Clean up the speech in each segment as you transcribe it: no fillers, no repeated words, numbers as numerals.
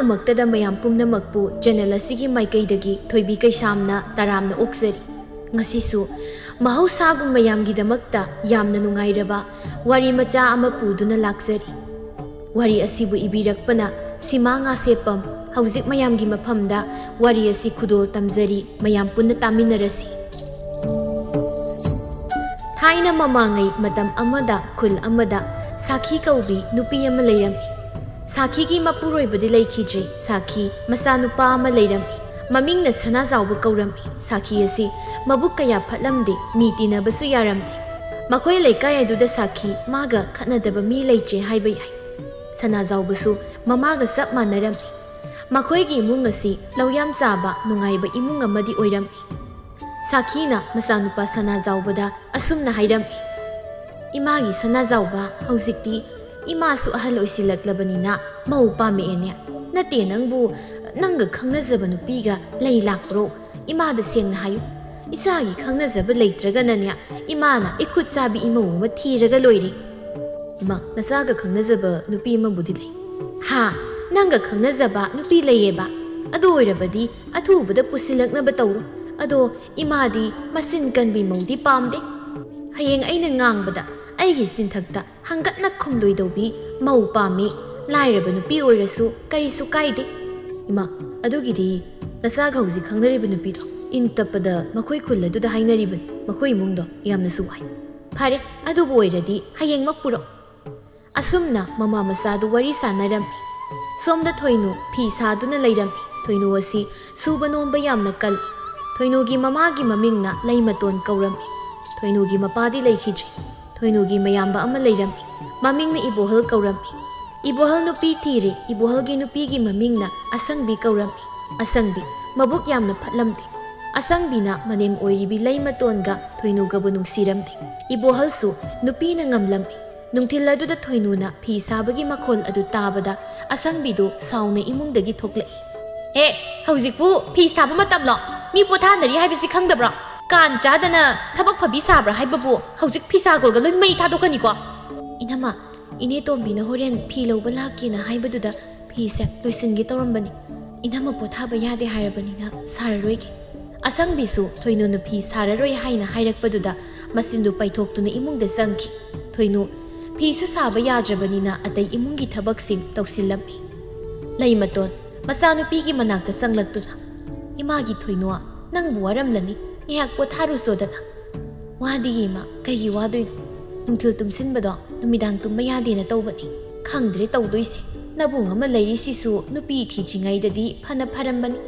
ꯑꯍꯥꯟꯕꯃꯛꯇꯗ ꯃꯌꯥꯝ ꯄꯨꯝꯅꯃꯛꯄꯨ ꯆꯦꯅꯦꯜ ꯑꯁꯤꯒꯤ ꯃꯥꯏꯀꯩꯗꯒꯤ ꯊꯣꯏꯕꯤ ꯀꯩꯁꯥꯝꯅ ꯇꯔꯥꯝꯅ ꯑꯣꯛꯆꯔꯤ꯫ ꯉꯁꯤꯁꯨ ꯃꯍꯧꯁꯥꯒꯨꯝ ꯃꯌꯥꯝꯒꯤꯗꯃꯛꯇ ꯌꯥꯝꯅ ꯅꯨꯡꯉꯥꯏꯔꯕ ꯋꯥꯔꯤ ꯃꯆꯥ ꯑꯃ ꯄꯨꯗꯨꯅ ꯂꯥꯛꯆꯔꯤ꯫ ꯋꯥꯔꯤ ꯑꯁꯤꯕꯨ ꯏꯕꯤꯔꯛꯄꯅ ꯁꯤꯃꯥ ꯉꯥꯁꯦꯞꯄꯝ, ꯍꯧꯖꯤꯛ ꯃꯌꯥꯝꯒꯤ ꯃꯐꯝꯗ ꯋꯥꯔꯤ ꯑꯁꯤ ꯈꯨꯗꯣꯜ ꯇꯝꯖꯔꯤ, ꯃꯌꯥꯝ ꯄꯨꯟꯅ ꯇꯥꯃꯤꯟꯅꯔꯁꯤ꯫ ꯊꯥꯏꯅ ꯃꯃꯥꯡꯉꯩ ꯃꯇꯝ ꯑꯃꯗ ꯈꯨꯜ ꯑꯃꯗ ꯁꯥꯈꯤ ꯀꯧꯕꯤ ꯅꯨꯄꯤ ꯑꯃ ꯂꯩꯔꯝꯃꯤ꯫ ꯁꯥꯈꯤꯒꯤ ꯃꯄꯨꯔꯣꯏꯕꯗꯤ ꯂꯩꯈꯤꯗ꯭ꯔꯦ꯫ ꯁꯥꯈꯤ ꯃꯆꯥꯅꯨꯄꯥ ꯑꯃ ꯂꯩꯔꯝꯃꯤ, ꯃꯃꯤꯡꯅ ꯁꯅꯥꯖꯥꯎꯕ ꯀꯧꯔꯝꯃꯤ꯫ ꯁꯥꯈꯤ ꯑꯁꯤ ꯃꯕꯨꯛ ꯀꯌꯥ ꯐꯠꯂꯝꯗꯦ, ꯃꯤ ꯇꯤꯟꯅꯕꯁꯨ ꯌꯥꯔꯝꯗꯦ꯫ ꯃꯈꯣꯏ ꯂꯩꯀꯥꯏ ꯑꯗꯨꯗ ꯁꯥꯈꯤ ꯃꯥꯒ ꯈꯠꯅꯗꯕ ꯃꯤ ꯂꯩꯇ꯭ꯔꯦ ꯍꯥꯏꯕ ꯌꯥꯏ꯫ ꯁꯅꯥꯖꯥꯎꯕꯁꯨ ꯃꯃꯥꯒ ꯆꯞ ꯃꯥꯟꯅꯔꯝꯃꯤ꯫ ꯃꯈꯣꯏꯒꯤ ꯏꯃꯨꯡ ꯑꯁꯤ ꯂꯧꯌꯥꯝ ꯆꯥꯕ ꯅꯨꯡꯉꯥꯏꯕ ꯏꯃꯨꯡ ꯑꯃꯗꯤ ꯑꯣꯏꯔꯝꯃꯤ꯫ ꯁꯥꯈꯤꯅ ꯃꯆꯥꯅꯨꯄꯥ ꯁꯅꯥꯖꯥꯎꯕꯗ ꯑꯁꯨꯝꯅ ꯍꯥꯏꯔꯝꯃꯤ, ꯏꯃꯥꯒꯤ ꯁꯅꯥꯖꯥꯎꯕ, ꯍꯧꯖꯤꯛꯇꯤ ꯏꯃꯥꯁꯨ ꯑꯍꯜ ꯑꯣꯏꯁꯤꯜꯂꯛꯂꯕꯅꯤꯅ ꯃꯧ ꯄꯥꯝꯃꯛꯑꯦꯅꯦ꯫ ꯅꯠꯇꯦ, ꯅꯪꯒ ꯈꯪꯅꯖꯕ ꯅꯨꯄꯤꯒ ꯂꯩ ꯂꯥꯛꯄ꯭ꯔꯣ? ꯏꯃꯥꯗ ꯁꯦꯡꯅ ꯍꯥꯏꯌꯨ꯫ ꯏꯆꯥꯒꯤ ꯈꯪꯅꯖꯕ ꯂꯩꯇ꯭ꯔꯒꯅꯅꯦ ꯏꯃꯥꯅ ꯏꯈꯨꯠ ꯆꯥꯕꯤ ꯏꯃꯧ ꯑꯃ ꯊꯤꯔꯒ ꯂꯣꯏꯔꯦ꯫ ꯏꯃꯥ, ꯅꯆꯥꯒ ꯈꯪꯅꯖꯕ ꯅꯨꯄꯤ ꯑꯃꯕꯨꯗꯤ ꯂꯩ꯫ ꯍꯥ, ꯅꯪꯒ ꯈꯪꯅꯖꯕ ꯅꯨꯄꯤ ꯂꯩꯌꯦꯕ? ꯑꯗꯨ ꯑꯣꯏꯔꯕꯗꯤ ꯑꯊꯨꯕꯗ ꯄꯨꯁꯤꯜꯂꯛꯅꯕ ꯇꯧꯔꯣ꯫ ꯑꯗꯣ ꯏꯃꯥꯗꯤ ꯃꯆꯤꯟ ꯀꯟꯕꯤ ꯃꯧꯗꯤ ꯄꯥꯝꯗꯦ꯫ ꯍꯌꯦꯡ ꯑꯩꯅ ꯉꯥꯡꯕꯗ ꯑꯩꯒꯤ ꯆꯤꯟꯊꯛꯇ ꯍꯪꯒꯠꯅ ꯈꯨꯝꯂꯣꯏꯗꯧꯕꯤ ꯃꯧ ꯄꯥꯝꯃꯤ, ꯂꯥꯏꯔꯕ ꯅꯨꯄꯤ ꯑꯣꯏꯔꯁꯨ ꯀꯔꯤꯁꯨ ꯀꯥꯏꯗꯦ꯫ ꯏꯃꯥ, ꯑꯗꯨꯒꯤꯗꯤ ꯅꯆꯥꯒ ꯍꯧꯖꯤꯛ ꯈꯪꯅꯔꯤꯕ ꯅꯨꯄꯤꯗꯣ ꯏꯟ ꯇꯞꯄꯗ ꯃꯈꯣꯏ ꯈꯨꯜ ꯑꯗꯨꯗ ꯍꯥꯏꯅꯔꯤꯕꯅꯤ, ꯃꯈꯣꯏ ꯏꯃꯨꯡꯗꯣ ꯌꯥꯝꯅꯁꯨ ꯋꯥꯏ꯫ ꯐꯔꯦ, ꯑꯗꯨꯕꯨ ꯑꯣꯏꯔꯗꯤ ꯍꯌꯦꯡꯃꯛ ꯄꯨꯔꯛ꯫ ꯑꯁꯨꯝꯅ ꯃꯃꯥ ꯃꯆꯥꯗꯨ ꯋꯥꯔꯤ ꯁꯥꯟꯅꯔꯝꯃꯤ꯫ ꯁꯣꯝꯗ ꯊꯣꯏꯅꯨ ꯐꯤ ꯁꯥꯗꯨꯅ ꯂꯩꯔꯝꯃꯤ꯫ ꯊꯣꯏꯅꯨ ꯑꯁꯤ ꯁꯨꯕ ꯅꯣꯝꯕ ꯌꯥꯝꯅ ꯀꯜꯂꯤ꯫ ꯊꯣꯏꯅꯨꯒꯤ ꯃꯃꯥꯒꯤ ꯃꯃꯤꯡꯅ ꯂꯩꯃꯇꯣꯟ ꯀꯧꯔꯝꯃꯤ꯫ ꯊꯣꯏꯅꯨꯒꯤ ꯃꯄꯥꯗꯤ ꯂꯩꯈꯤꯗ꯭ꯔꯦ꯫ ꯊꯣꯏꯅꯨꯒꯤ ꯃꯌꯥꯝꯕ ꯑꯃ ꯂꯩꯔꯝꯃꯤ, ꯃꯃꯤꯡꯅ ꯏꯕꯣꯍꯜ ꯀꯧꯔꯝꯃꯤ꯫ ꯏꯕꯣꯍꯜ ꯅꯨꯄꯤ ꯊꯤꯔꯦ꯫ ꯏꯕꯣꯍꯜꯒꯤ ꯅꯨꯄꯤꯒꯤ ꯃꯃꯤꯡꯅ ꯑꯁꯪꯕꯤ ꯀꯧꯔꯝꯃꯤ꯫ ꯑꯁꯪꯕꯤ ꯃꯕꯨꯛ ꯌꯥꯝꯅ ꯐꯠꯂꯝꯗꯦ꯫ ꯑꯁꯪꯕꯤꯅ ꯃꯅꯦꯝ ꯑꯣꯏꯔꯤꯕꯤ ꯂꯩꯃꯇꯣꯟꯒ ꯊꯣꯏꯅꯨꯒꯕꯨ ꯅꯨꯡꯁꯤꯔꯝꯗꯦ꯫ ꯏꯕꯣꯍꯜꯁꯨ ꯅꯨꯄꯤꯅ ꯉꯝꯂꯝꯃꯤ꯫ ꯅꯨꯡꯊꯤꯜ ꯑꯗꯨꯗ ꯊꯣꯏꯅꯨꯅ ꯐꯤ ꯁꯥꯕꯒꯤ ꯃꯈꯣꯜ ꯑꯗꯨ ꯇꯥꯕꯗ ꯑꯁꯪꯕꯤꯗꯨ ꯁꯥꯎꯅ ꯏꯃꯨꯡꯗꯒꯤ ꯊꯣꯛꯂꯛꯏ꯫ ꯍꯦ, ꯍꯧꯖꯤꯛꯄꯨ ꯐꯤ ꯁꯥꯕ ꯃꯇꯝꯂꯣ? ꯃꯤ ꯄꯣꯊꯥꯅꯔꯤ ꯍꯥꯏꯕꯁꯤ ꯈꯪꯗꯕ꯭ꯔꯣ? ꯀꯥꯟ ꯆꯥꯗꯅ ꯊꯕꯛ ꯐꯕꯤ ꯁꯥꯕ꯭ꯔꯥ ꯍꯥꯏꯕꯕꯨ ꯍꯧꯖꯤꯛ ꯐꯤꯁꯥꯒꯣꯜꯒ ꯂꯣꯏ ꯃꯩ ꯊꯥꯗꯣꯛꯀꯅꯤꯀꯣ? ꯏꯅꯝꯃ, ꯏꯅꯦ ꯇꯣꯝꯕꯤꯅ ꯍꯣꯔꯦꯟ ꯐꯤ ꯂꯧꯕ ꯂꯥꯛꯀꯦꯅ ꯍꯥꯏꯕꯗꯨꯗ ꯐꯤꯁꯦ ꯂꯣꯏꯁꯤꯟꯒꯦ ꯇꯧꯔꯝꯕꯅꯤ꯫ ꯏꯅꯝꯃ ꯄꯣꯊꯥꯕ ꯌꯥꯗꯦ ꯍꯥꯏꯔꯕꯅꯤꯅ ꯁꯥꯔꯔꯣꯏꯒꯦ꯫ ꯑꯁꯪꯕꯤꯁꯨ ꯊꯣꯏꯅꯨꯅ ꯐꯤ ꯁꯥꯔꯔꯣꯏ ꯍꯥꯏꯅ ꯍꯥꯏꯔꯛꯄꯗꯨꯗ ꯃꯆꯤꯟꯗꯨ ꯄꯩꯊꯣꯛꯇꯨꯅ ꯏꯃꯨꯡꯗ ꯆꯪꯈꯤ꯫ ꯊꯣꯏꯅꯨ ꯐꯤꯁꯨ ꯁꯥꯕ ꯌꯥꯗ꯭ꯔꯕꯅꯤನ ꯑꯇꯩ ꯏꯃꯨꯡꯒꯤ ꯊꯕꯛꯁꯤꯡ ꯇꯧꯁꯤꯜꯂꯝꯃꯤ꯫ ꯂꯩꯃꯇꯣꯟ ꯃꯆꯥꯅꯨꯄꯤꯒꯤ ꯃꯅꯥꯛꯇ ꯆꯪꯂꯛꯇꯨꯅ, ꯏꯃꯥꯒꯤ ꯊꯣꯏꯅꯨ, ꯅꯪꯕꯨ ꯋꯥꯔꯝꯂꯅꯤ, ꯉꯥꯏꯍꯥꯛ ꯄꯣꯊꯥꯔꯨꯆꯣꯗꯅ꯫ ꯋꯥꯗꯤꯌꯦ ꯏꯃꯥ, ꯀꯩꯒꯤ ꯋꯥꯗꯣꯏꯅꯣ? ꯅꯨꯡꯊꯤꯜ ꯇꯨꯝꯁꯤꯟꯕꯗꯣ ꯅꯨꯃꯤꯗꯥꯡ ꯇꯨꯝꯕ ꯌꯥꯗꯦꯅ ꯇꯧꯕꯅꯤ꯫ ꯈꯪꯗ꯭ꯔꯦ ꯇꯧꯗꯣꯏꯁꯦ꯫ ꯅꯕꯨꯡ ꯑꯃ ꯂꯩꯔꯤꯁꯤꯁꯨ ꯅꯨꯄꯤ ꯊꯤꯗ꯭ꯔꯤꯉꯩꯗꯗꯤ ꯐꯅ ꯐꯔꯝꯕꯅꯤ꯫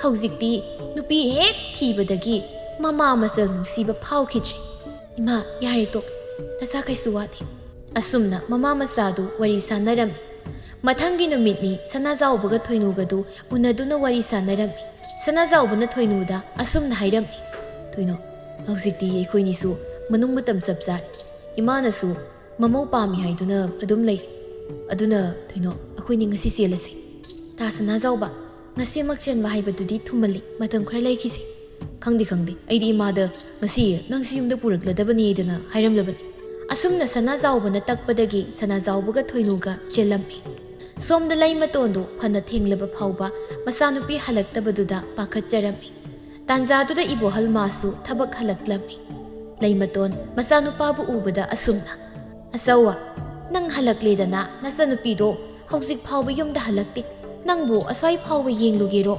ꯍꯧꯖꯤꯛꯇꯤ ꯅꯨꯄꯤ ꯍꯦꯛ ꯊꯤꯕꯗꯒꯤ ꯃꯃꯥ ꯃꯆꯜ ꯅꯨꯡꯁꯤꯕ ꯐꯥꯎꯈꯤꯗ꯭ꯔꯦ꯫ ꯏꯃꯥ, ꯌꯥꯔꯦ ꯇꯣꯛ, ꯅꯆꯥ ꯀꯩꯁꯨ ꯋꯥꯗꯦ꯫ ꯑꯁꯨꯝꯅ ꯃꯃꯥ ꯃꯆꯥꯗꯨ ꯋꯥꯔꯤ ꯁꯥꯟꯅꯔꯝꯃꯤ꯫ ꯃꯊꯪꯒꯤ ꯅꯨꯃꯤꯠꯅꯤ ꯁꯅꯥꯖꯥꯎꯕꯒ ꯊꯣꯏꯅꯨꯒꯗꯨ ꯎꯅꯗꯨꯅ ꯋꯥꯔꯤ ꯁꯥꯟꯅꯔꯝꯃꯤ꯫ ꯁꯅꯥꯖꯥꯎꯕꯅ ꯊꯣꯏꯅꯨꯗ ꯑꯁꯨꯝꯅ ꯍꯥꯏꯔꯝꯃꯤ, ꯊꯣꯏꯅꯨ, ꯍꯧꯖꯤꯛꯇꯤ ꯑꯩꯈꯣꯏꯅꯤꯁꯨ ꯃꯅꯨꯡ ꯃꯇꯝ ꯆꯞ ꯆꯥꯔꯦ꯫ ꯏꯃꯥꯅꯁꯨ ꯃꯃꯧ ꯄꯥꯝꯃꯤ ꯍꯥꯏꯗꯨꯅ ꯑꯗꯨꯝ ꯂꯩꯔꯤ꯫ ꯑꯗꯨꯅ ꯊꯣꯏꯅꯨ, ꯑꯩꯈꯣꯏꯅꯤ ꯉꯁꯤ ꯆꯦꯜꯂꯁꯤ꯫ ꯇꯥ ꯁꯅꯥꯖꯥꯎꯕ, ꯉꯁꯤꯃꯛ ꯆꯦꯟꯕ ꯍꯥꯏꯕꯗꯨꯗꯤ ꯊꯨꯃꯜꯂꯤ, ꯃꯇꯝ ꯈꯔ ꯂꯩꯈꯤꯁꯤ꯫ ꯈꯪꯗꯦ, ꯑꯩꯗꯤ ꯏꯃꯥꯗ ꯉꯁꯤ ꯅꯪꯁꯤ ꯌꯨꯝꯗ ꯄꯨꯔꯛꯂꯗꯕꯅꯤꯗꯅ ꯍꯥꯏꯔꯝꯂꯕꯅꯤ꯫ ꯑꯁꯨꯝꯅ ꯁꯅꯥꯖꯥꯎꯕꯅ ꯇꯛꯄꯗꯒꯤ ꯁꯅꯥꯖꯥꯎꯕꯒ ꯊꯣꯏꯅꯨꯒ ꯆꯦꯜꯂꯝꯃꯤ꯫ ꯁꯣꯝꯗ ꯂꯩꯃꯇꯣꯟꯗꯨ ꯐꯅ ꯊꯦꯡꯂꯕ ꯐꯥꯎꯕ ꯃꯆꯥꯅꯨꯄꯤ ꯍꯜꯂꯛꯇꯕꯗꯨꯗ ꯄꯥꯈꯠꯆꯔꯝꯃꯤ꯫ ꯇꯥꯟꯖꯥꯗꯨꯗ ꯏꯕꯣꯍꯜ ꯃꯥꯁꯨ ꯊꯕꯛ ꯍꯜꯂꯛꯂꯝꯃꯤ꯫ ꯂꯩꯃꯇꯣꯟ ꯃꯆꯥꯅꯨꯄꯥꯕꯨ ꯎꯕꯗ ꯑꯁꯨꯝꯅ, ꯑꯆꯧꯋꯥ, ꯅꯪ ꯍꯜꯂꯛꯂꯦꯗꯅ, ꯅꯆꯥꯅꯨꯄꯤꯗꯣ ꯍꯧꯖꯤꯛ ꯐꯥꯎꯕ ꯌꯨꯝꯗ ꯍꯜꯂꯛꯇꯦ꯫ ꯅꯪꯕꯨ ꯑꯁ꯭ꯋꯥꯏ ꯐꯥꯎꯕ ꯌꯦꯡꯂꯨꯒꯦꯔꯣ?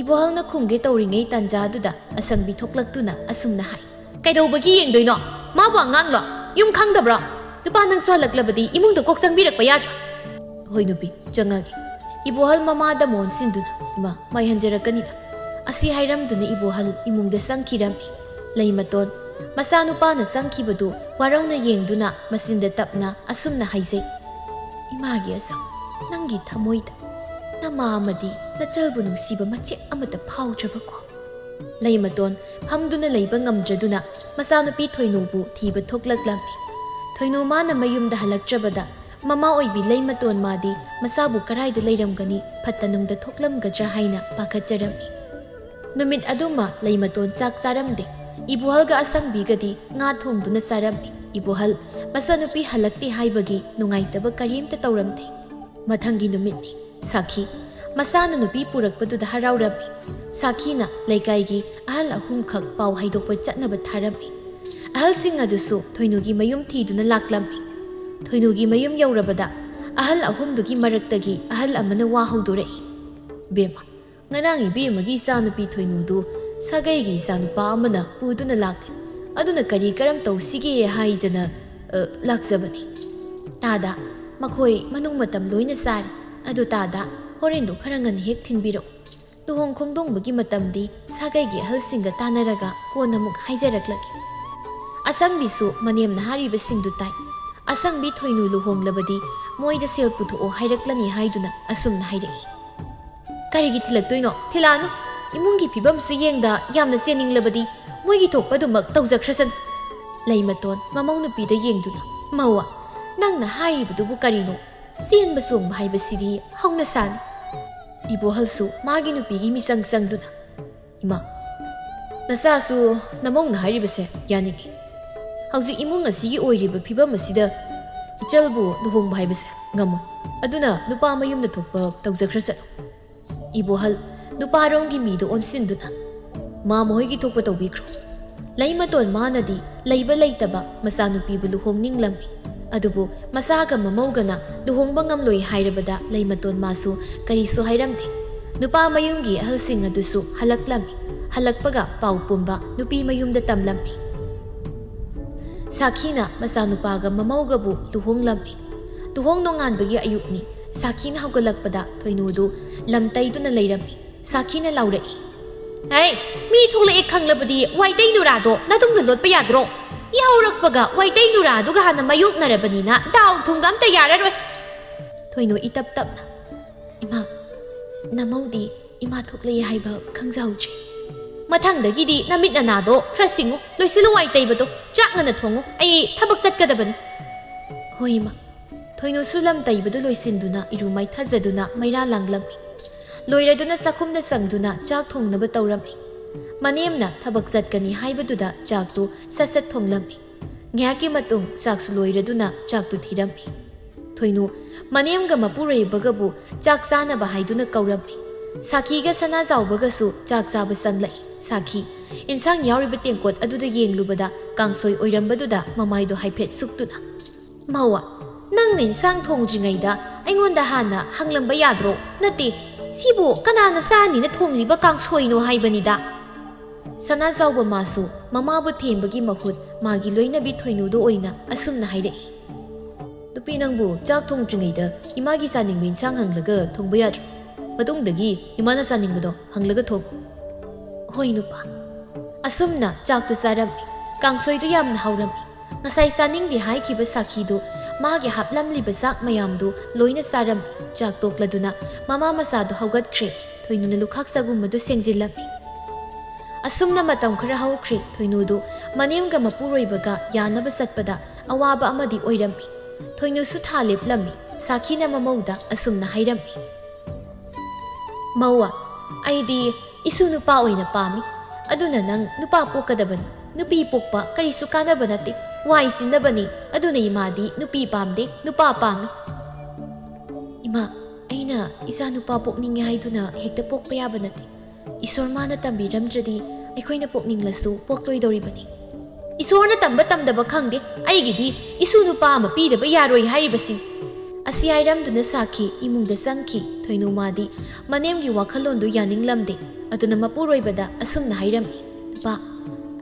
ꯏꯕꯣꯍꯜꯅ ꯈꯨꯝꯒꯦ ꯇꯧꯔꯤꯉꯩ ꯇꯥꯟꯖꯥꯗꯨꯗ ꯑꯁꯪꯕꯤ ꯊꯣꯛꯂꯛꯇꯨꯅ ꯑꯁꯨꯝꯅ ꯍꯥꯏ, ꯀꯩꯗꯧꯕꯒꯤ ꯌꯦꯡꯗꯣꯏꯅꯣ? ꯃꯥꯕꯨ ꯑꯉꯥꯡꯂꯣ? ꯌꯨꯝ ꯈꯪꯗꯕ꯭ꯔꯣ? ꯅꯨꯄꯥ ꯅꯪꯁꯨ ꯍꯜꯂꯛꯂꯕꯗꯤ ꯏꯃꯨꯡꯗ ꯀꯣꯛ ꯆꯪꯕꯤꯔꯛꯄ ꯌꯥꯗ꯭ꯔꯣ? ꯍꯣꯏ ꯅꯨꯄꯤ, ꯆꯪꯉꯒꯦ꯫ ꯏꯕꯣꯍꯜ ꯃꯃꯥꯗ ꯃꯣꯟꯁꯤꯟꯗꯨꯅ, ꯏꯃꯥ, ꯃꯥꯏꯍꯟꯖꯔꯛꯀꯅꯤꯗ꯫ ꯑꯁꯤ ꯍꯥꯏꯔꯝꯗꯨꯅ ꯏꯕꯣꯍꯜ ꯏꯃꯨꯡꯗ ꯆꯪꯈꯤꯔꯝꯃꯤ꯫ ꯂꯩꯃꯇꯣꯟ ꯃꯆꯥꯅꯨꯄꯥꯅ ꯆꯪꯈꯤꯕꯗꯨ ꯋꯥꯔꯧꯅ ꯌꯦꯡꯗꯨꯅ ꯃꯆꯤꯟꯗ ꯇꯞꯅ ꯑꯁꯨꯝꯅ ꯍꯥꯏꯖꯩ, ꯏꯃꯥꯒꯤ ꯑꯆꯧ, ꯅꯪꯒꯤ ꯊꯃꯣꯏꯗ ꯅꯃꯥ ꯑꯃꯗꯤ ꯅꯆꯜꯕꯨ ꯅꯨꯡꯁꯤꯕ ꯃꯆꯦꯠ ꯑꯃꯠꯇ ꯐꯥꯎꯗ꯭ꯔꯕꯀꯣ? ꯂꯩꯃꯇꯣꯟ ꯐꯝꯗꯨꯅ ꯂꯩꯕ ꯉꯝꯗ꯭ꯔꯗꯨꯅ ꯃꯆꯥꯅꯨꯄꯤ ꯊꯣꯏꯅꯨꯕꯨ ꯊꯤꯕ ꯊꯣꯛꯂꯛꯂꯝꯃꯤ꯫ ꯊꯣꯏꯅꯨ ꯃꯥꯅ ꯃꯌꯨꯝꯗ ꯍꯜꯂꯛꯇ꯭ꯔꯕꯗ ꯃꯃꯥ ꯑꯣꯏꯕꯤ ꯂꯩꯃꯇꯣꯟ ꯃꯥꯗꯤ ꯃꯆꯥꯕꯨ ꯀꯔꯥꯏꯗ ꯂꯩꯔꯝꯒꯅꯤ, ꯐꯠꯇ ꯅꯨꯡꯗ ꯊꯣꯛꯂꯝꯒꯗ꯭ꯔꯥ ꯍꯥꯏꯅ ꯄꯥꯈꯠꯆꯔꯝꯃꯤ꯫ ꯅꯨꯃꯤꯠ ꯑꯗꯨꯃ ꯂꯩꯃꯇꯣꯟ ꯆꯥꯛ ಚಾರꯝದೆ. ಇಬುಹಲ್ಗ ಅಸಂಬಿಗದಿ ngಾ ಥೋಂದುನ ಚಾರಮ್ಮಿ. ಇಬುಹಲ್ ಮಸನುಪಿ ಹಲಕ್ತೆ ಹಾಯ್ಬಗಿ ನುಂಗಾಯ್ತಬ ಕರಿಯಂತ ತೌರಮ್ದೆ. ಮಥಂಗಿ ನುಮಿತ್ನಿ ಸಾಖಿ masana nupi purakpaduda haraurami. Sakhina laikaigi ahal ahumkhak pau haidokpa chatnaba tharami. Ahal sing adusu Thoinugi mayum thiduna laklammi. Thoinugi mayum yaurabada ahal ahumdugi maraktagi ahal amana wa haudorai. Bema ngarang ibemagi isanupi Thoinudu sagaigi isanupa amana puduna lakli. Aduna kari karam tausige haidana laksabani. Tada makhoi manung matam loina sari. Adu tada horendo kharangan hek thinbiro. Luhong khongdong bagi matamdi sagaigi ahal singa tanaraga konamuk haijaraklagi. Asang bisu maniam nahari basingdu tai. Asang bi Thoinu luhong labadi moida sel putu o hairaklani haiduna asum na hairai. Karigi thilaktoino thilanu imungi phibam su yengda yamna sening labadi moigi thokpadumak tawjakhrasan. Laimaton mamau nupida yengduna mawa nangna haibudubu karino senba songba haibasidi hauna san. Ibo halsu magi nupigi misang sangduna ima nasasu namong na hairibase yaningi. Hauji imung asigi oiriba phibam asida ichalbu luhong haibase ngamo aduna nupa mayumna thokpa tawjakhrasan. Ibo hal nupa rongi mido onsinduna ma moigi thokpa tawbikro. Laimaton manadi laiba laitaba masanupibu luhong ninglammi. Adubu masaga mamaugana luhongba ngamloi hairabada laimaton masu karisu hairamde. Nupa mayumgi ahalsing adusu halaklammi. Halakpaga pau pumba nupi mayumda tamlammi. Sakhina masanupaga mamaugabu luhonglammi. Luhong nonganbagi ayukni Sakhina haugalakpada Thoinudu lamtaiduna leirammi. Sakhina laurai. Hey, mi thulai khanglabadi waitei nurado nadungna lotpa yadro. Yaurakpaga waitei nurado ga hana mayuk narabanina daw thungam ta yararoi. Thoinu itap tapna. Ima namaudi ima thoklai haiba khangjauchi. Mathangdagidi namit nanado khra singu loisilu waitei bado chakna thongu ai thabak chatkadabani. Hoima Thoinu sulam taibadu loisinduna irumai thajaduna maira langlammi. Loiraduna sakhumna sangduna chak thongnaba tawrammi. Manemna thabak chatkani haibaduda chaktu sasat thonglammi. Ngayaki matung chaksu loiraduna chaktu thirammi. Thoinu manemga mapuroibagabu chak chanaba haiduna kaurammi. Sakhiga sana jawbagasu chak chaba sanglai. Sakhi insang yauriba tengkot aduda yenglubada kangsoi oirambaduda mamaido haiphet suktuna. Mawa nangna insang thongdringaida aingonda hana hanglamba yadro nati sibu kanana sani na thongliba kangsoino haibanida. Sana zawba masu mamabu thembagi mahut magi loinabi Thoinudu oina asumna hairai. Nupi nangbu chak thongdringaida imagi saningba insang hanglaga thongba yadro. Matungdagi imana saningbudo hanglaga thong. Hoi nupa. Asumna chaktu sarammi. Kangsoidu yamna haurammi. Ngasai saningdi haikhiba sakhidu magi haplamliba sak mayamdu loina sarammi. Chak tokladuna mama masadu haugatkre. Thoinuna lukhak sagummadu sengzillammi. Asumna matam khara haukre Thoinudu manemga mapuroibaga yanaba satpada awaba amadi oirammi. Thoinusu thaliplammi. Sakhina mamauda asumna hairammi. Mawa aidi isu nupa oina pami. Aduna nang nupa pokadabani. Nupi pokpa karisu kanaba nate. Wai sindabani. Aduna imadi nupi pamde nupa pami. Ima aina isa nupa pokningi haiduna hekta pokpa yaba nate. Isormana tambiramdradi aikoina pokninglasu pokloidoribani. Isorna tamba tamdaba khangde aigidi isu nupa ama pidaba yaroi hairibasi. Asi airamduna sakhi imungda sangki Thoinu madi manemgi wakhalondu yaninglamde. Aduna mapuroibada asumna hairammi. Nupa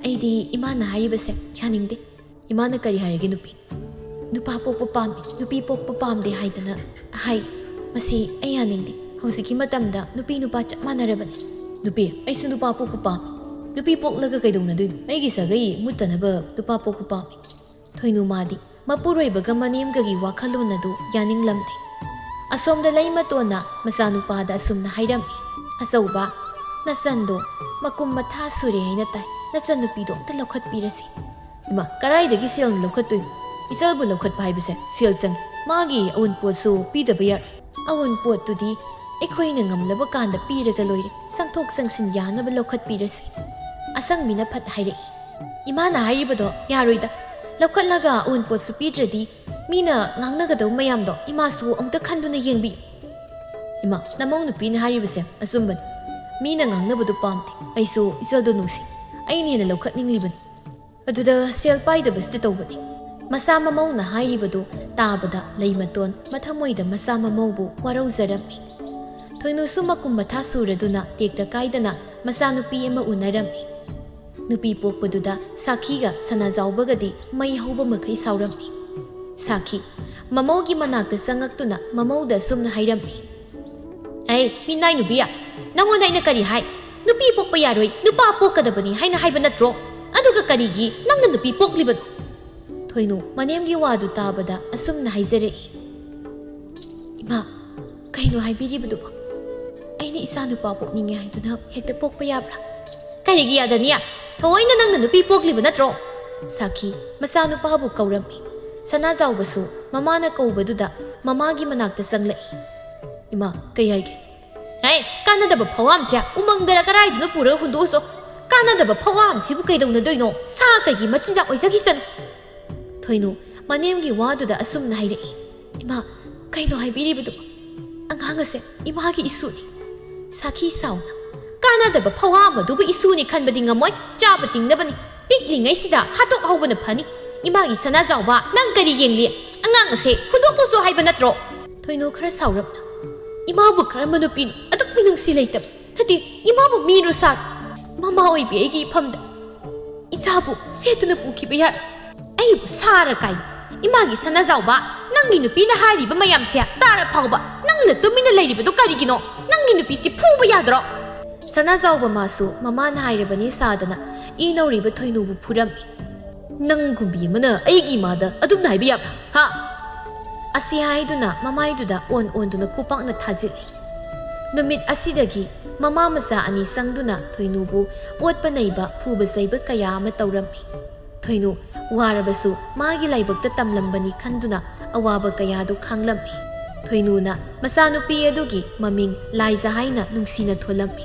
aidi imana hairibase yaningde. Imana kari hairage nupi. Nupa pokpa pami nupi pokpa pamde haidana hai masi ai yaningde. Hausiki matamda nupi nupa chap manarabani. Nupi aisu nupa pokpa pami. Nupi poklaga kaidongnadoino aigi sagai mutanaba nupa pokpa pami. Thoinu madi mapuroibaga manemgagi wakhalonadu yaninglamde. Asomda laimatona masanupada asumna hairammi. Asauba nasando makum matha sure haina tai nasan nupido ta lokhat pirasi. Ima karaidagi sel lokhatui isalbu lokhat bhaibase sel sang magi awun potsu pidaba yar. Awun pot tudi ekoina ngamlaba kanda piraga loire sangthok sangsin yanaba lokhat pirasi. Asang mina phat haire. Imana hairibado yaroida lokhatlaga awun potsu pidradi mina ngangnagadaw mayamdo imasu amta khanduna yengbi. Ima, namong nupina haribase asumban. Mina ngangnabadu pamte. Aisu iseldo nungsi. Aini na laukhatninglibani. Aduda sel paidabasti tawbani. Masa mamaw na haribadu tabada leimaton mathamoida masa mamawbu warauzarami. Thoinu sumakum matha suraduna tekta kaidana masa nupi ama unarami. Nupi pokpaduda sakhiga sanazawbagadi mai hauba makai saurami. Sakhi mamawgi manakta sangaktuna mamawda sumna hairami. Ay, minay nubiya. Nangonay na kari hay. Nupi pokpa yaroi, nupa pokadabani hay na hayba natro. Aduga karigi nangna nupi poklibado. Thoinu manemgi wadu tabada asum na haizare. Ima, kaino haibiribado ba? Ayna isa nupa pokningi hayduna hekta pokpa yabra. Karigi yadaniya, thoina nangna nupi pokliba natro. Sakhi masa nupa bu kaurami. Sanazawbasu mamana kaubaduda mamagi manakta sanglai. Ima, kaya ke? Ay, kanadaba phawam siya umangdara karay duna pura hunduso. Kanadaba phawam sibu kaidaw na doy no. Sa kaygi machinjak oisakisan. Thoinu, manemgi waduda asum na hayrei. Ima, kaino haybiribado ba? Ang hangase, imagi isuni. Sakhi sauna. Kanadaba phawam aduba isuni kanbadi ngamoy. Chabating na bani. Piklingay sida hatok hawba na pani. Imagi sanazawba nang kari yengli. Ang hangase, hundok uso hayba natro. Thoinu kara saurap na. Imabu kara manupin atak pinung silaitab. Hati imabu miro sar. Mama oibi aigi ipamda. Isabu setu na puki bayar. Ayibu sara kai. Imagi sanazawba nangi nupi na hariba mayam siya tara pawba. Nang natumina lairiba do karigino. Nangi nupi si puba yadro. Sanazawba masu mama na hariba ni sadana. Inaw riba thoinubu purami. Nang gumbi mana aigi mada adum na haibiyab. Ha? Asi haiduna mamayduda on-onduna kupang na thazili. Numit asidagi mama masa ani sangduna thoinubu otpa naiba phuba saiba kaya ama taurami. Thoinu warabasu magi laibakta tamlambani khanduna awaba kaya do khanglammi. Thoinuna masanupi adugi maming Laiza haina nungsina tholami.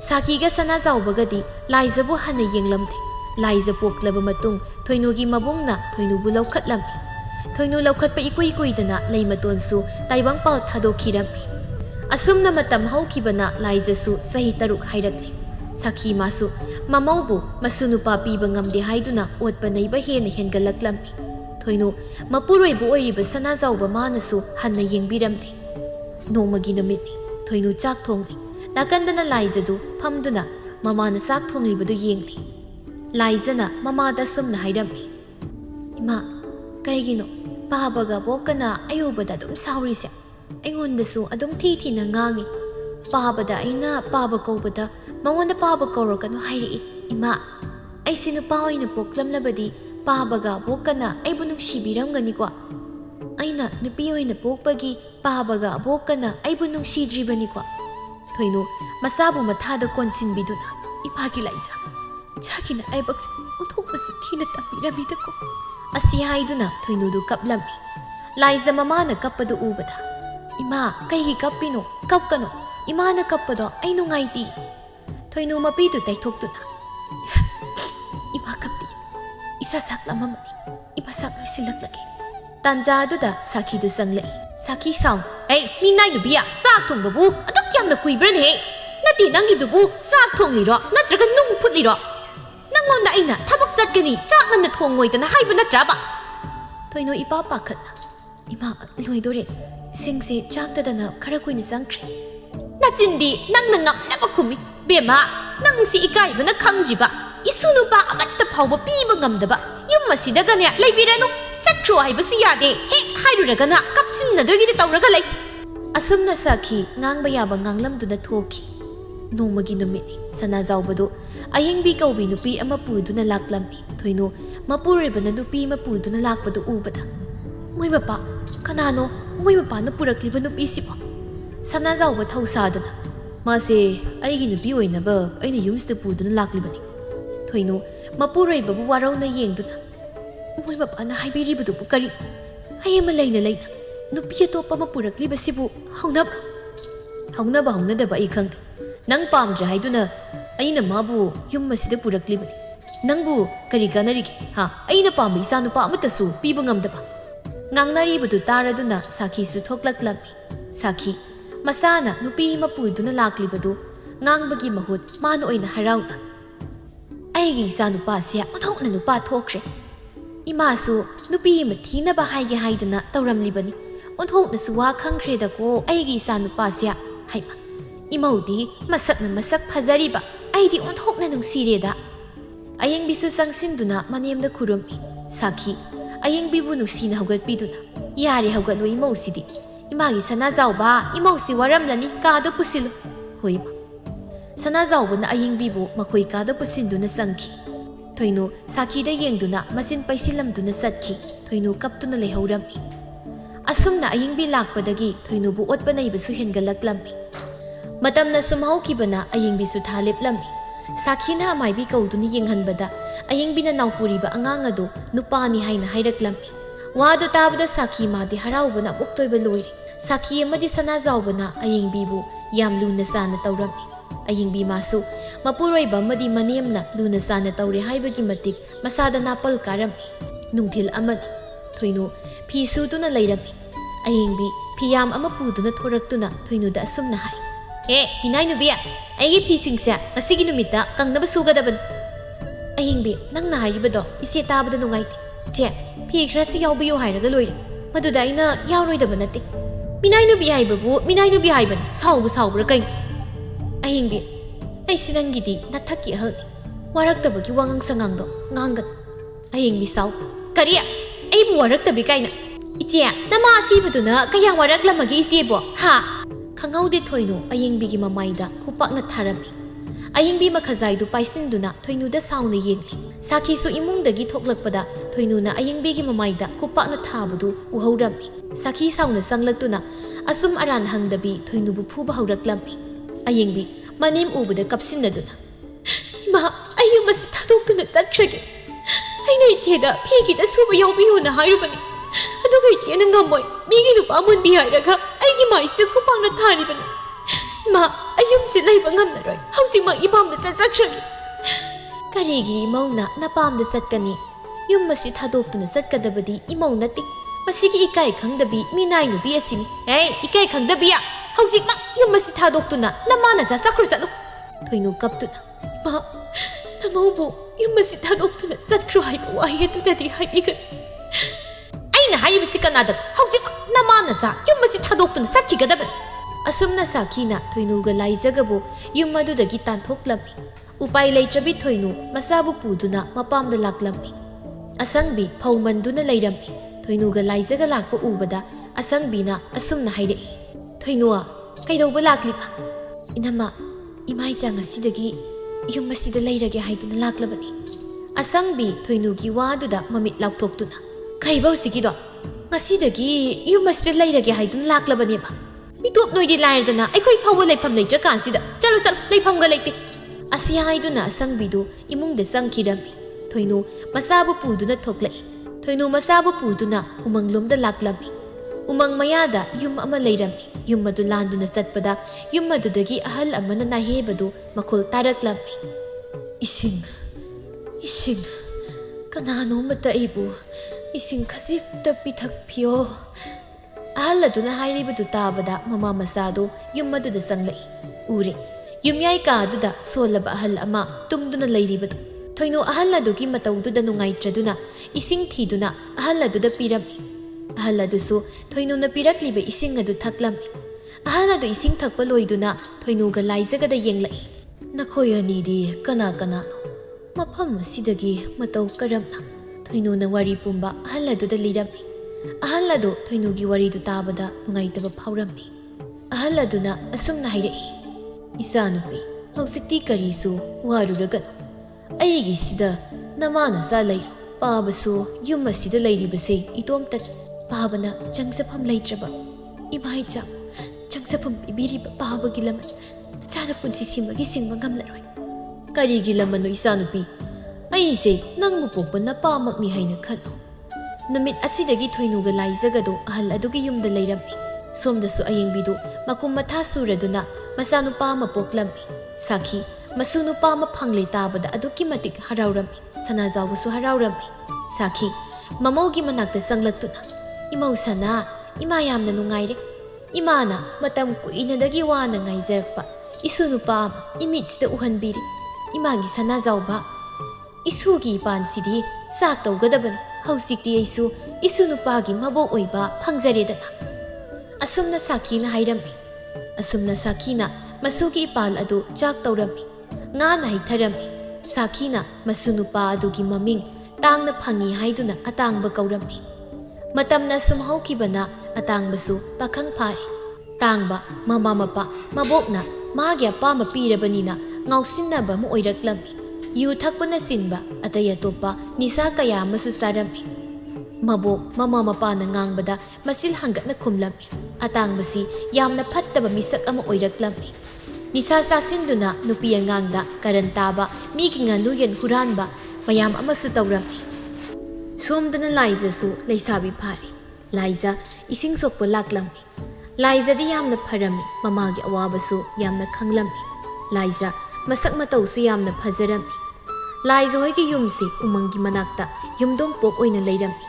Sakhiga sanazawbagadi Laizabu hana yenglamde. Laiza poklaba matung thoinugi mabungna thoinubu laukhatlammi. Thoinu laukhatpa ikui-ikuidana leimatonsu taibang pau thadokirami. Asumna matam haukibana Laizasu sahi taruk hairakli. Sakhi masu mamawbu masunupa piba ngamde haiduna otpa naiba hena hengalaklammi. Thoinu mapuroibu oiriba sanazawba manasu hanna yengbiramde. Nomagi namitni thoinu chak thongli. Nakandana Laizadu phamduna mamana sak thonglibadu yengli. Laizana mamada sumna hairami. Ima, kaigino pabaga bokana ayubada adum sawrisya. Aingondasu adum thi na ngangi. Pabada aina paba kaubada mangonda paba kaurokano hairi. Ima, ay sinupa oina poklamlabadi pabaga bokana ay bunong sibiramgani kwa. Aina nupi oina pokpagi pabaga bokana ay bunong sidribani kwa. Thoinu masabu mathada konsinbiduna ipagi Laiza. Chakina ay baksa uthokpasu thina tapiramida ko. Asi haiduna thoinudu kaplami. Laiza mamana kappadu ubada. Ima, kaigi kappino, kapkano. Ima na kappado ay nungaiti. Thoinu mapitu taithokduna. Ima kapti. Isasak lamamani. Ipasak no silaklagi. Tanjaduda sakhidu sanglai. Sakhi saung. Ay, minay nubiya, sak thong babu. Aduk yam na kuibran he. Nati nangidubu sak thong liro. Natraga nung put liro. Nangon na aina tabak jatgani chak na thongoy ta na hayba natraba. Thoinu ipapakhatna. Ima loidore. Singse chakdadana khara kuina sangkhre. Nachindi nang na ngamnaba khumi. Bema nang si ikaiba na khangjiba. Isunu pa amatta phawba piba ngamdaba. Yum masidaga ne laibiranu. Sakro haybasu yade. He hairuraga na kapsin na dogi tawraga lay. Asumna sakhi ngangba yaba nganglamduna thoki. Nomagi namitni sanazawbado ayengbi kaubi nupi ama puduna laklammi. Thoinu mapuriba na nupi mapuduna lakpadu ubada. Moy mapa kanano moy mapa na purakliba nupi sibo. Sanazawba thausadana. Mase aigi nupi oinaba aina yumsda puduna laklibani. Thoinu mapuriba bu waraw na yengduna. Moy mapa na haibiribadu bu kari. Ayema layna layna nupi atopa mapurakliba sibu haunaba. Haunaba haunadaba ay khangde. Nang pamdra haiduna aina mabu yum masida puraklibani. Nangbu kari kanarigi ha aina pambi isanu pa amatasu piba ngamdaba. Ngangnaribadu taraduna sakhi su thoklaklammi. Sakhi masana nupi mapuduna laklibadu ngangbagi mahut mano oina harauna aigi isa nupa sia onthokna nupa thokre imasu nupi mathina ba haige haidana tawramlibani onthokna suwa khangkhre da ko aigi isa nupa sia haima imaudi masak phajariba aidi onthokna nungsire da ayeng bisu sangsin-duna manemda khurumi sakhi ayeng bibu nuksina haugatpiduna yare haugatlo imausidi imagi sanazauba imausi waramlani kada pusilu hoima sanazauba ayeng bibu makhoi kada pusinduna sangki thoinu sakhi da yengduna masin paisilamduna satki thoinu kaptuna lehaurami asumna ayeng bi lakpadagi thoinu bu otpanai bisu hengalaklami matamna sumhaukibana ayeng bisu thaleplami sakhina amaibi kauduni yenghanbada ayeng bina naupuriba angang adu nupani haina hairaklammi wadu tabada sakhi madi haraubana buktoiba loire sakhi amadi sanazaubana ayeng bibu yam luna sana tawrami ayeng bi masu mapuroiba madi manemna luna sana tawre haibagi matik masada napal karami nungthil amani thoinu phi suduna leirami ayeng bi phiyam ama puduna thoraktuna thoinu da asumna hai minai nubiya aigi phisingse asigi numita kangnaba sugadaban ayingbi nangna hairibado ise tabada nungaiti che phi khrasi yaubiyo hairaga loire maduda aina yauroi nate minai nubi haibabu minai nubi haiban saubra kain ayingbi ai sinangidi nathaki halni waraktabagi wangang sangangdo ngangat ayingbi sau kariya aibu waraktabi kaina iche nama asibaduna kaya waraklamagi isebo ha khangaude thoinu ayengbi mamaida khupakna tharami ayengbi makhazai du paisinduna thoinu da sauna yengli sakhi su imungdagi thoklakpada thoinu na ayengbi mamaida khupakna thabudu uhaurami sakhi sauna sanglaktuna asum aran hangdabi thoinu bu phuba hauraklammi ayengbi manim ubada kapsinnaduna ima ayumas thadoktuna satkhage aina icheda phigida suba yaubiyuna hairubani aduga ichena ngamoi migi nupa munbi hairaga aigi maisda khupangna tharibani ma ayum si leiba ngamnaroi hausima ibamda chachakhagi karigi imauna napamda satkani yum masi thadoktuna satkadabadi imaunati masigi ikai khangdabi minai nubi asini ikai khangdabiya hausima yum masi thadoktuna namana chachakhru chalo thoinu kaptuna ma namaubu yum masi thadoktuna satkru haiba wahedudadi haiga aina haibisi kanada hausik namana sa yum masi thadoktuna satkhigadaban asumna sakhina thoinuga laizagabu yum madudagi tanthoklammi upai leitrabi thoinu masabu puduna mapamda laklammi asangbi phawmanduna leirammi thoinuga laizaga lakpa ubada asangbina asumna haire thoinua kaidauba lakliba inama imai changasidagi yum masida leirage haiduna laklabani asangbi thoinugi waduda mamit lauktoktuna kaibausigido ngasidagi yum masida leirage haiduna laklabaneba mitop noidi lairdana aikhoi phawba leifam leitra kansida chalo leifamga leite asia haiduna asangbidu imungda sangkhirami thoinu masabu puduna thoklai thoinu masabu puduna umanglomda laklami umang mayada yum ama leirami yum madu landuna satpada yum madudagi ahal amana nahebadu makhol taraklami ising kanano mata ibu ising khazikta pithakphiyo ahal aduna hairibadu tabada mama masadu yum maduda sanglai ure yum yai ka aduda solaba ahal ama tumduna leiribadu thoinu ahal adugi mataududa nungaitraduna ising thiduna ahal aduda pirami ahal adusu thoinu na pirakliba ising adu thaklami ahal adu ising thakpa loiduna thoinu ga laizagada yenglai nakhoi anidi kana no mafam asidagi matau karamna thoinu na wari pumba ahal aduda lirami ahal adu thoinugi wari du tabada nungaitaba phawrammi ahal aduna asumna hairei isanupi hausikti karisu waruraganu aigi sida namana sa leiru pabasu yum asida leiribase itomtat pabana changsapam leitraba imaicha changsapam ibiriba pabagi laman chana punsi simagi singma ngamlaroi karigi lamanu isanupi aise nangmu pokpa napamakni haina khallo namit asidagi thoinuga laizagado ahal adugi yumda leirammi somdasu ayengbidu makum matha suraduna masanupa ma poklammi sakhi masunupa ma phangle tabada aduki matik haraurammi sanazawusu haraurammi sakhi mamaugi manakta sanglaktuna imau sana ima yamna nungaire Imana matam kuinadagi wana ngaizarakpa isu nupa ama imitsida uhanbiri imagi sanazauba isugi ipansidi sak tawgadabani hausikti aisu isu nupagi mabok oiba phangzaredana asumna sakhina hairami asumna sakhina masugi ipal adu chak tawrami ngana haitharami sakhina masu nupa adugi maming tangna phangi haiduna atangba kaurami matamna sumhaukibana atangbasu pakhang phari tangba mama mapa mabokna magi apama pirabanina ngausinnaba mu oiraklami yu thakpana sinba ataya topa nisa kaya masu sarami mabok mama mapana ngangbada masil hangatna khumlami atangbasi yamna phattaba misak ama oiraklami nisa sasinduna nupi angangda karantaba migi nganu yen huranba mayam amasu tawrami somdana laiza su leisabi phari laiza ising sokpo laklami laiza di yamna pharami mamagi awabasu yamna khanglami laiza masak matau su yamna phajarami laiza hoigi yumsi umangi manakta yumdong pok oina leirami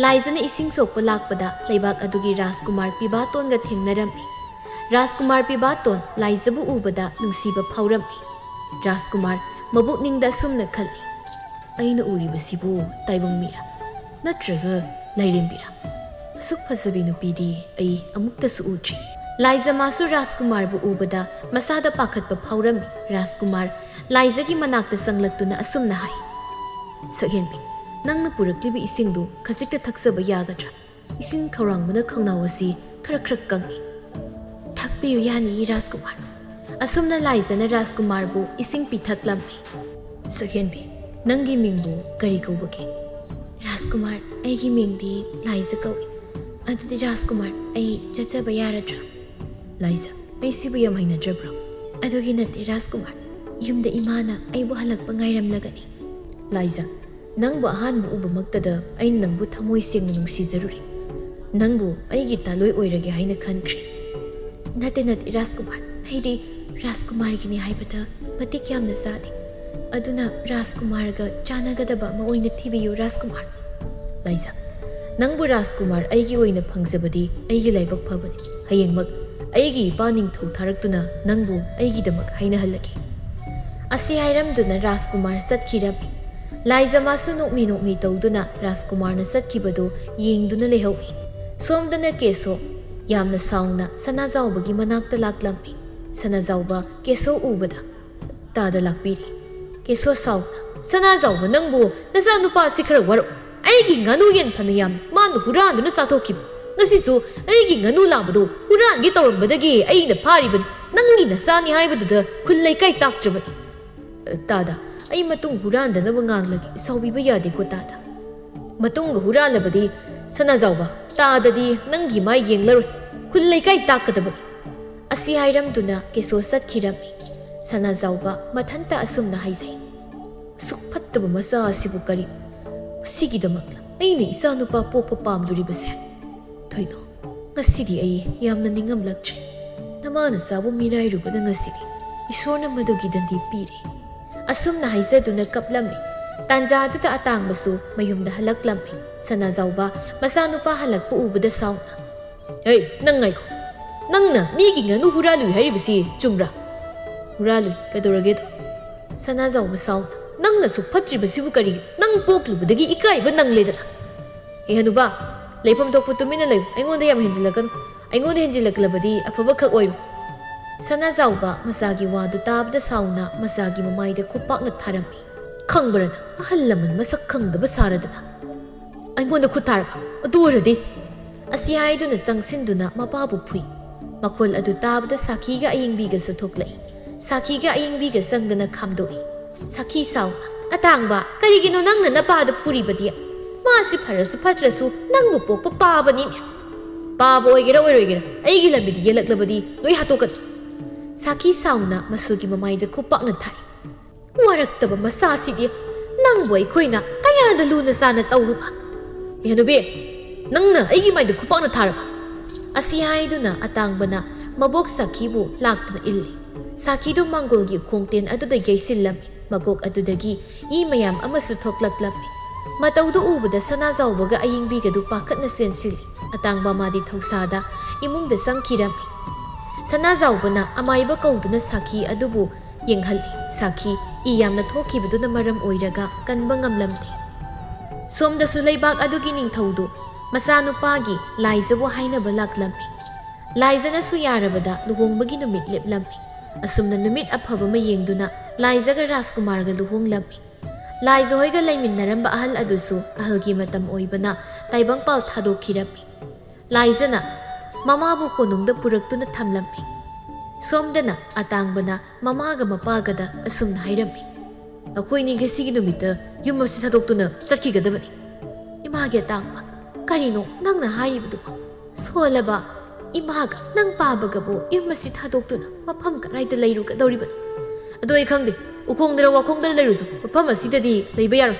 laiza na ising sokpo lakpada leibak adugi Rajkumar Pibaton ga thengnarami Rajkumar Pibaton laiza bu ubada nungsiba phawrami Rajkumar mabuk ningda sumna khalli aina uribasibu taibong mira natraga lairembira suk phasabi nupidi ai amukta su uchi laiza masu Rajkumar bu ubada masada pakhatpa phawrami Rajkumar laiza gi manakta sanglaktuna asumna hai saghenbi nangna puraklibi isingdu khajikta thaksaba yagadra ising khawrangbana khangnawasi khara khara kangi thakpiyu yani Rajkumar asumna laiza na Rajkumar bu ising pithaklammi saghenbi nangi mingbu kari kaubage Rajkumar aigi mingdi laiza kawi adudi Rajkumar ai chachaba yaradra laiza ai sibu yam hainadra adugi nate Rajkumar yumda imana aibu halakpa ngairamlagani laiza nangbu ahanbu ubamaktada ai nangbu thamoi sengna nungsijaruri nangbu aigi taloi oirage haina khankhri nate Rajkumar haidi Rajkumar gini haibata matik yamna sadi aduna Rajkumar ga chanagadaba ma oina thibiyu Rajkumar laiza nangbu Rajkumar aigi oina phangjabadi aigi laibak phabani hayengmak aigi paning thau tharaktuna nangbu aigi damak haina halagi asi hairamduna Rajkumar satkhirami laiza masu nokmi tawduna Rajkumar na satkibadu yengduna lehawi somdana keso yamna saungna sanazawbagi manakta laklami sanazawba keso ubada tada lakpiri keso sauna sanazawba nangbu nasa nupa sikhara waro aigi nganu yen phanayam manu huranduna chathokib ngasisu aigi nganu labadu hurangi tawrambadagi aina phariban nangi nasani haibaduda khullai kai taktrabani tada ai matung hurandanaba nganglagi saubiba yade ko tada matunga huranlabadi sanazawba tadadi nangi mai yenglaroi khullai kai takadabani asi hairamduna keso satkirami sanazawba mathanta asumna haizai sukphattaba masa asibu kari sigidamakla aina isa nupa pokpa pamduribase thoino ngasidi ai yamna ningamlaktre namana sabu mirai rubada ngasidi isorna madugi dandi piri asumna haizaduna kaplami tanja aduda atangbasu mayumda halaklammi sanazawba masa nupa halakpa ubada sauna hey nangaiko nangna migi nganu huralui hairibasi chumra huralui kadoraged sanazawba sauna nangna su phatribasibu kari nang poklubadagi ikaiba nangledana ehanuba leipam thokpu tumina lei aingonda yam henjilakan aingonda henjilaklabadi afaba khak oi sanazawba masagi wadu tabda sauna masagi mamaida khupakna tharami khangbrana ahallaman masak khangdaba saradana aingonda khutarba aduradi asi haiduna sangsinduna mapabu phui makhol adu tabda sakhiga ayingbiga su thoklai sakhiga ayingbiga sangdana khamdoi sakhi sauna atangba karigino nangna napada phuribadi masi pharasu phatrasu nangbu pokpa pabani paba oigera oiroigera aigi lambidi yelaklabadi loi hatokat sakhi sauna masugi mamaida khupakna thai waraktaba masasidi nangbu aikoina kayada luna sana tawruba yanubi nangna aigi maida khupakna tharaba asi haiduna atangbana mabok sakhibu laktana illi sakhidu mangolgi khongten aduda geisillam magok adudagi I mayam amasu thoklaklammi mataudu ubada sanazawbaga ayingbiga du pakatna sensili atangba madi thoksada imungda sangkhirammi Sanazaubana amaiba kauduna sakhi adubu yenghalli sakhi iyamna thokibaduna maram oiraga kanba ngamlamde Somdasu leibak adugi ningthaudu masanupagi laizabu hainaba laklammi Laizanasu yarabada luhongbagi numit leplammi asumna numit afhaba ma yengduna laizaga Rajkumarga luhonglammi Laiza hoiga laiminaramba ahal adusu ahalgi matam oibana taibangpal thadokhirammi Laizana mamabu konungda puraktuna thamlammi Somdana atangbana mamaga mapagada asumna hairammi Akhoi ni gasi gi numita yum asi thadoktuna chakhigadabani Image atangba karino nangna hairibdu solaba imaga nang pabagabo yum asi thadoktuna mafam karaida leiruga dawribadu ado ai khangde ukhongdara wakhongdara leirusu mafam asidadi leiba yaro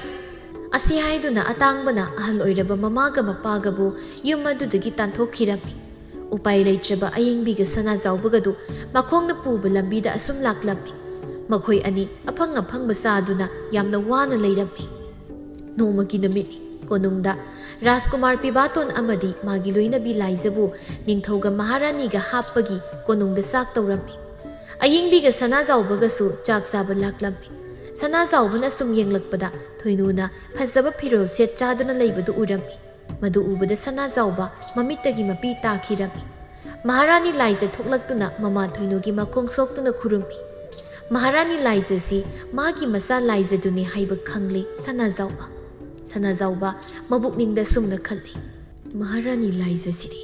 asi haiduna atangbana ahal oiraba mamaga mapagabu yum adudagi tanthokhirammi upai leitraba ayengbiga sanazawbagadu makhongna puba lambida asum laklammi Makhoi ani afang masaduna yamna wana leirammi Nomagi namiti konungda Rajkumar pibaton amadi magi loinabi laizabu ningthauga maharaniga happagi konungda sak tawrammi Ayingbiga sanazawbagasu chak saba laklammi Sanazawbana sum yenglakpada thoinuna phajaba phirol set chaduna leibadu urammi Madu ubada sanazawba mamittagi mapi takhirammi Maharani laiza thoklaktuna mama thoinugi makong soktuna khurummi Maharani Laiza si magi masa Laiza duni haiba khangli Sanazawba mabuk ningda sumna khalli Maharani Laiza siri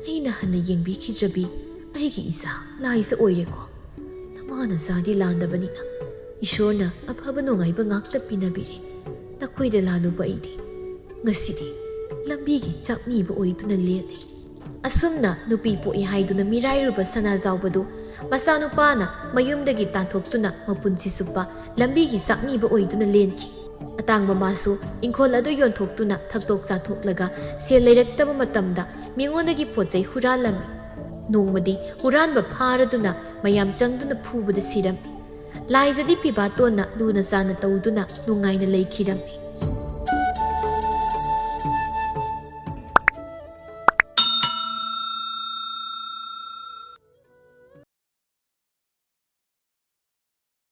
aina hana yengbi khijabi aigi isa Laiza oireko namana sadi landabanina Ishorna aphaba nongaiba ngakta pinabire nakoida lanuba idi ngasidi lambigi chakniba oiduna lele asumna nupi poi haiduna mirairuba Sanazawbadu Masanupana mayumdagi tanthoptuna mapunsi supa lambigi sakniba oiduna lenki atangba masu inkhol adu yonthoptuna thaktok chathoklaga sel leirektaba matamda mingondagi pochai huralami nongmadi huranba pharaduna mayam changduna phubada sirammi laizadi pibatona luna sana tawduna nungaina leikhirammi